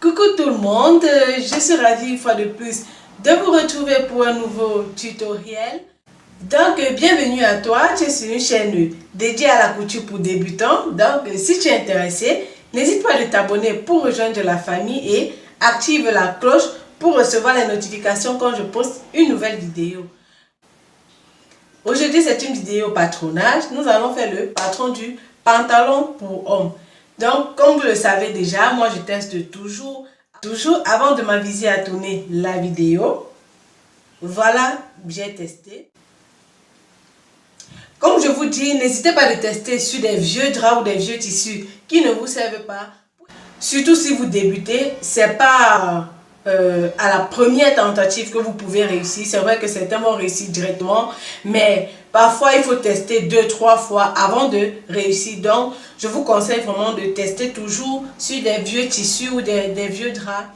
Coucou tout le monde, je suis ravie une fois de plus de vous retrouver pour un nouveau tutoriel. Donc bienvenue à toi, tu es sur une chaîne dédiée à la couture pour débutants. Donc si tu es intéressé, n'hésite pas à t'abonner pour rejoindre la famille et active la cloche pour recevoir les notifications quand je poste une nouvelle vidéo. Aujourd'hui c'est une vidéo patronage, nous allons faire le patron du pantalon pour homme. Donc, comme vous le savez déjà, moi je teste toujours avant de m'aviser à tourner la vidéo. Voilà, j'ai testé. Comme je vous dis, n'hésitez pas à tester sur des vieux draps ou des vieux tissus qui ne vous servent pas. Surtout si vous débutez, c'est pas à la première tentative que vous pouvez réussir. C'est vrai que certains vont réussir directement, mais parfois il faut tester 2-3 fois avant de réussir. Donc, je vous conseille vraiment de tester toujours sur des vieux tissus ou des vieux draps.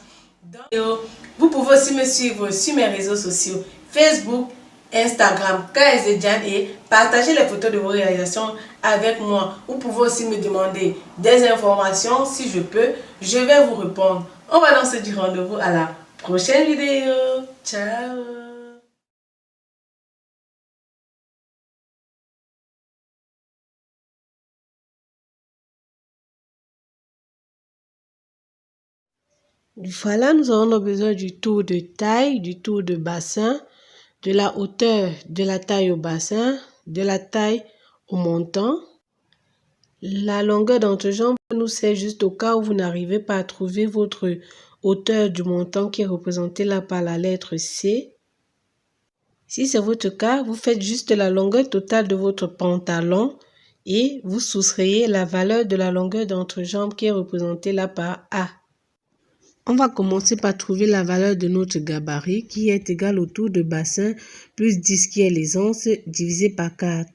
Donc, vous pouvez aussi me suivre sur mes réseaux sociaux, Facebook, Instagram, KSDJan, et partager les photos de vos réalisations avec moi. Vous pouvez aussi me demander des informations. Si je peux, je vais vous répondre. On va donc se dire rendez-vous à la prochaine vidéo. Ciao! Voilà, nous avons besoin du tour de taille, du tour de bassin, de la hauteur de la taille au bassin, de la taille au montant. La longueur d'entrejambe nous sert juste au cas où vous n'arrivez pas à trouver votre hauteur du montant qui est représentée là par la lettre C. Si c'est votre cas, vous faites juste la longueur totale de votre pantalon et vous soustrayez la valeur de la longueur d'entrejambe qui est représentée là par A. On va commencer par trouver la valeur de notre gabarit qui est égal au tour de bassin plus 10 qui est l'aisance divisé par 4.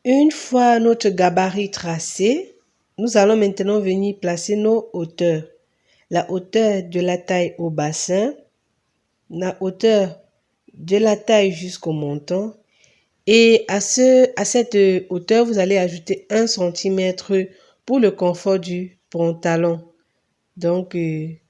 Une fois notre gabarit tracé, nous allons maintenant venir placer nos hauteurs. La hauteur de la taille au bassin, la hauteur de la taille jusqu'au menton. Et à cette hauteur, vous allez ajouter 1 cm pour le confort du pantalon. Donc,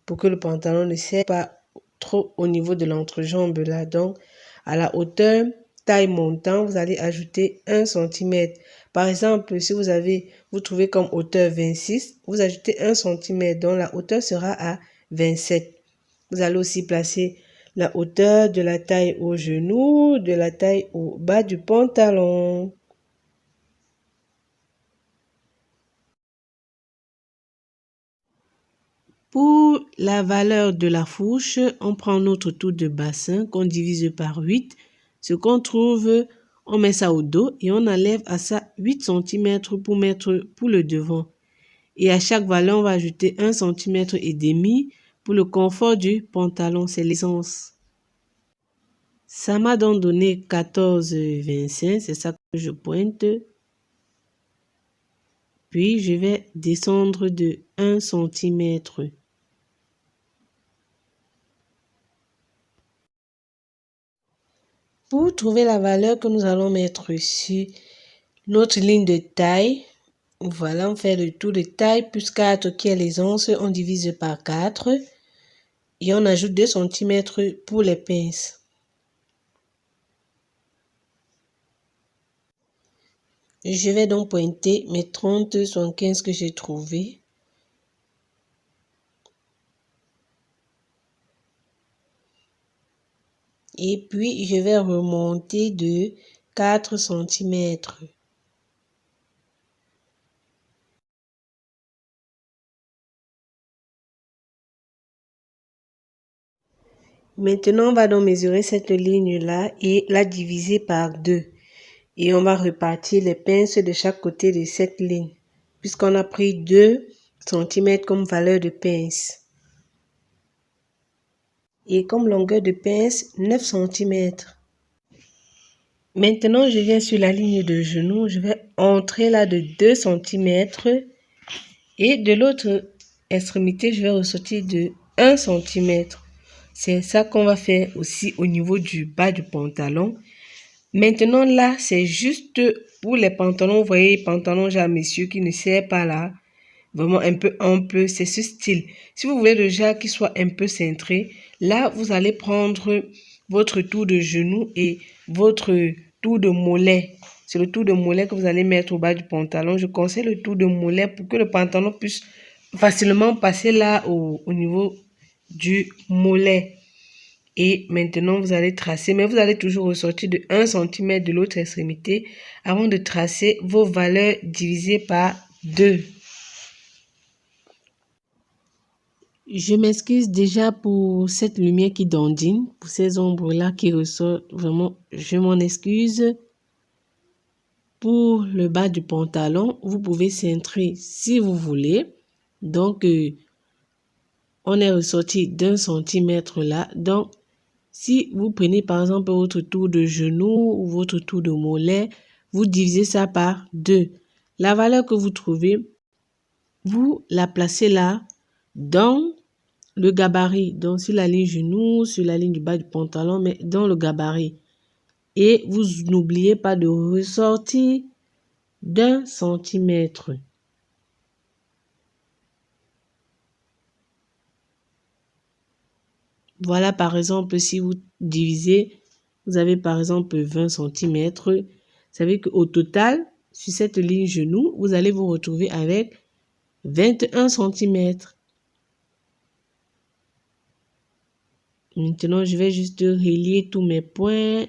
pour que le pantalon ne serre pas trop au niveau de l'entrejambe là. Donc, à la hauteur taille montant, vous allez ajouter 1 cm. Par exemple, si vous trouvez comme hauteur 26, vous ajoutez 1 cm, donc la hauteur sera à 27. Vous allez aussi placer la hauteur de la taille au genou, de la taille au bas du pantalon. Pour la valeur de la fourche, on prend notre tour de bassin qu'on divise par 8. Ce qu'on trouve, on met ça au dos et on enlève à ça 8 cm pour le devant. Et à chaque valeur, on va ajouter 1 cm et demi pour le confort du pantalon, c'est l'essence. Ça m'a donc donné 14,25, c'est ça que je pointe. Puis je vais descendre de 1 cm. Pour trouver la valeur que nous allons mettre sur notre ligne de taille, voilà, on fait le tour de taille plus 4 qui est l'aisance, on divise par 4 et on ajoute 2 cm pour les pinces. Je vais donc pointer mes 30,75 que j'ai trouvés. Et puis, je vais remonter de 4 cm. Maintenant, on va donc mesurer cette ligne-là et la diviser par 2. Et on va repartir les pinces de chaque côté de cette ligne, puisqu'on a pris 2 cm comme valeur de pince. Et comme longueur de pince, 9 cm. Maintenant, je viens sur la ligne de genou, je vais entrer là de 2 cm. Et de l'autre extrémité, je vais ressortir de 1 cm. C'est ça qu'on va faire aussi au niveau du bas du pantalon. Maintenant, là, c'est juste pour les pantalons. Vous voyez, pantalons genre messieurs qui ne serrent pas là. vraiment un peu ample, c'est ce style. Si vous voulez déjà qu'il soit un peu cintré, là, vous allez prendre votre tour de genou et votre tour de mollet. C'est le tour de mollet que vous allez mettre au bas du pantalon. Je conseille le tour de mollet pour que le pantalon puisse facilement passer là au niveau du mollet. Et maintenant, vous allez tracer, mais vous allez toujours ressortir de 1 cm de l'autre extrémité avant de tracer vos valeurs divisées par 2. Je m'excuse déjà pour cette lumière qui dandine, pour ces ombres-là qui ressortent. Vraiment, je m'en excuse. Pour le bas du pantalon, vous pouvez cintrer si vous voulez. Donc, on est ressorti d'1 centimètre là. Donc, si vous prenez par exemple votre tour de genou ou votre tour de mollet, vous divisez ça par 2. La valeur que vous trouvez, vous la placez là dans le gabarit, donc sur la ligne genou, sur la ligne du bas du pantalon, mais dans le gabarit. Et vous n'oubliez pas de ressortir d'1 centimètre. Voilà, par exemple, si vous divisez, vous avez par exemple 20 cm. Ça veut dire qu'au total, sur cette ligne genou, vous allez vous retrouver avec 21 cm. Maintenant, je vais juste relier tous mes points.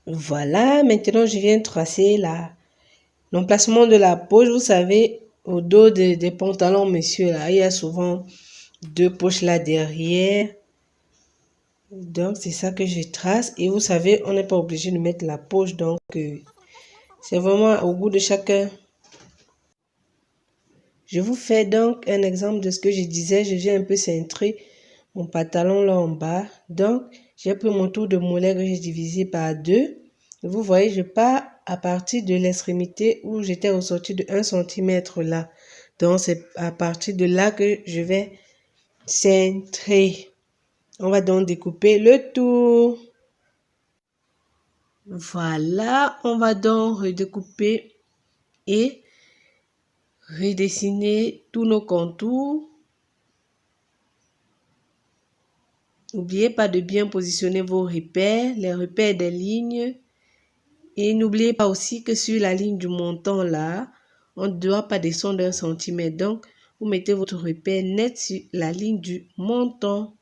Voilà, maintenant je viens tracer l'emplacement de la poche. Vous savez, au dos des pantalons, messieurs, là, il y a souvent 2 poches là derrière. Donc, c'est ça que je trace. Et vous savez, on n'est pas obligé de mettre la poche. Donc, c'est vraiment au goût de chacun. Je vous fais donc un exemple de ce que je disais. Je viens un peu cintrer mon pantalon là en bas. Donc, j'ai pris mon tour de mollet que j'ai divisé par 2. Et vous voyez, je pars à partir de l'extrémité où j'étais ressorti de 1 cm là. Donc, c'est à partir de là que je vais cintrer. On va donc découper le tour. Voilà, on va donc redécouper et redessiner tous nos contours. N'oubliez pas de bien positionner vos repères, les repères des lignes. Et n'oubliez pas aussi que sur la ligne du montant là, on ne doit pas descendre d'1 centimètre. Donc, vous mettez votre repère net sur la ligne du montant.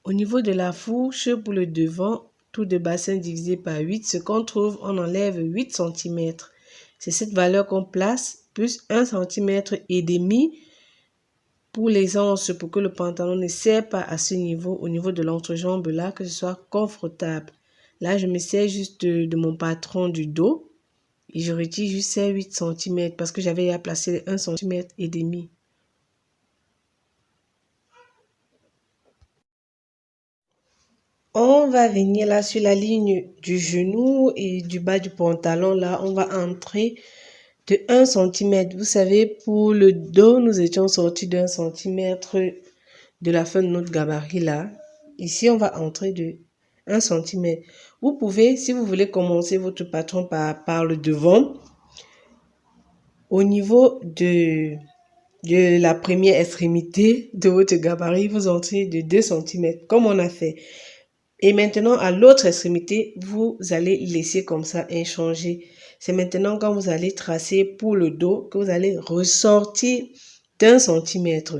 Au niveau de la fourche, pour le devant, tour de bassin divisé par 8, ce qu'on trouve, on enlève 8 cm. C'est cette valeur qu'on place, plus 1 cm et demi pour les anses, pour que le pantalon ne serre pas à ce niveau, au niveau de l'entrejambe là, que ce soit confortable. Là, je me sers juste de mon patron du dos et je retire juste ces 8 cm parce que j'avais à placer 1 cm et demi. On va venir là sur la ligne du genou et du bas du pantalon. Là, on va entrer de 1 cm. Vous savez, pour le dos, nous étions sortis d'1 cm de la fin de notre gabarit là. Ici, on va entrer de 1 cm. Vous pouvez, si vous voulez commencer votre patron par le devant, au niveau de la première extrémité de votre gabarit, vous entrez de 2 cm, comme on a fait. Et maintenant, à l'autre extrémité, vous allez laisser comme ça inchangé. C'est maintenant quand vous allez tracer pour le dos que vous allez ressortir d'1 centimètre.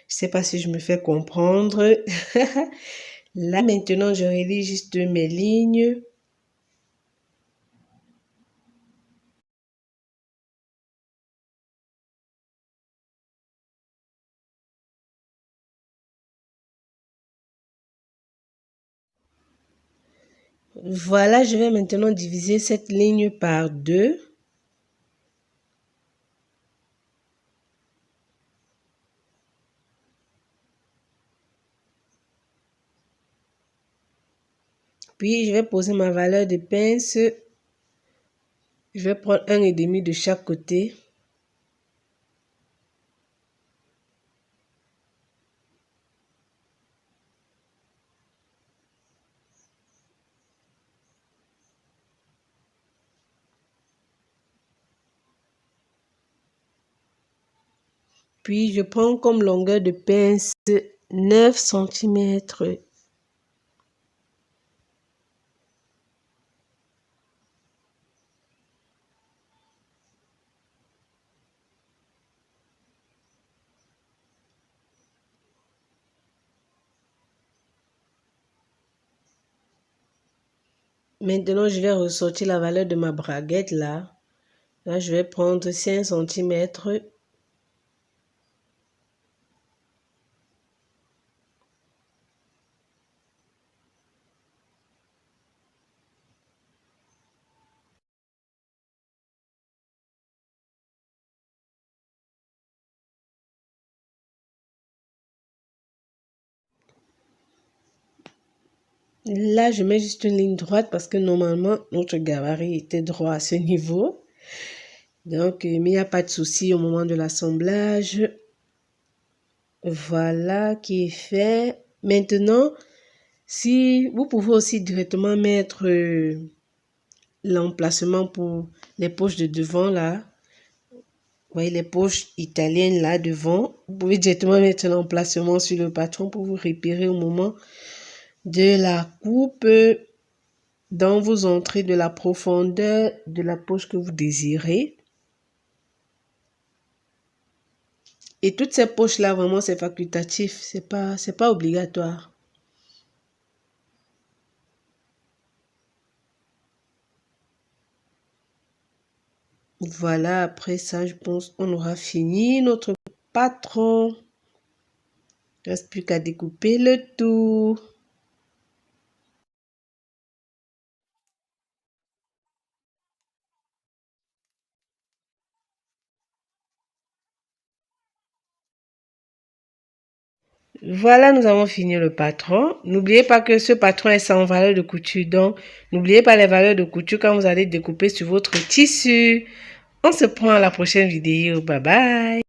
Je ne sais pas si je me fais comprendre. Là, maintenant, je relie juste mes lignes. Voilà, je vais maintenant diviser cette ligne par 2. Puis, je vais poser ma valeur de pince. Je vais prendre 1,5 de chaque côté. Puis, je prends comme longueur de pince 9 centimètres. Maintenant, je vais ressortir la valeur de ma braguette là. Là, je vais prendre 5 centimètres. Là, je mets juste une ligne droite parce que normalement, notre gabarit était droit à ce niveau. Donc, mais il n'y a pas de souci au moment de l'assemblage. Voilà qui est fait. Maintenant, si vous pouvez aussi directement mettre l'emplacement pour les poches de devant là. Vous voyez les poches italiennes là devant. Vous pouvez directement mettre l'emplacement sur le patron pour vous repérer au moment de la coupe dans vos entrées de la profondeur de la poche que vous désirez. Et toutes ces poches là, vraiment, c'est facultatif. C'est pas obligatoire. Voilà, après ça, je pense on aura fini notre patron. Il ne reste plus qu'à découper le tout. Voilà, nous avons fini le patron. N'oubliez pas que ce patron est sans valeur de couture. Donc, n'oubliez pas les valeurs de couture quand vous allez découper sur votre tissu. On se prend à la prochaine vidéo. Bye bye.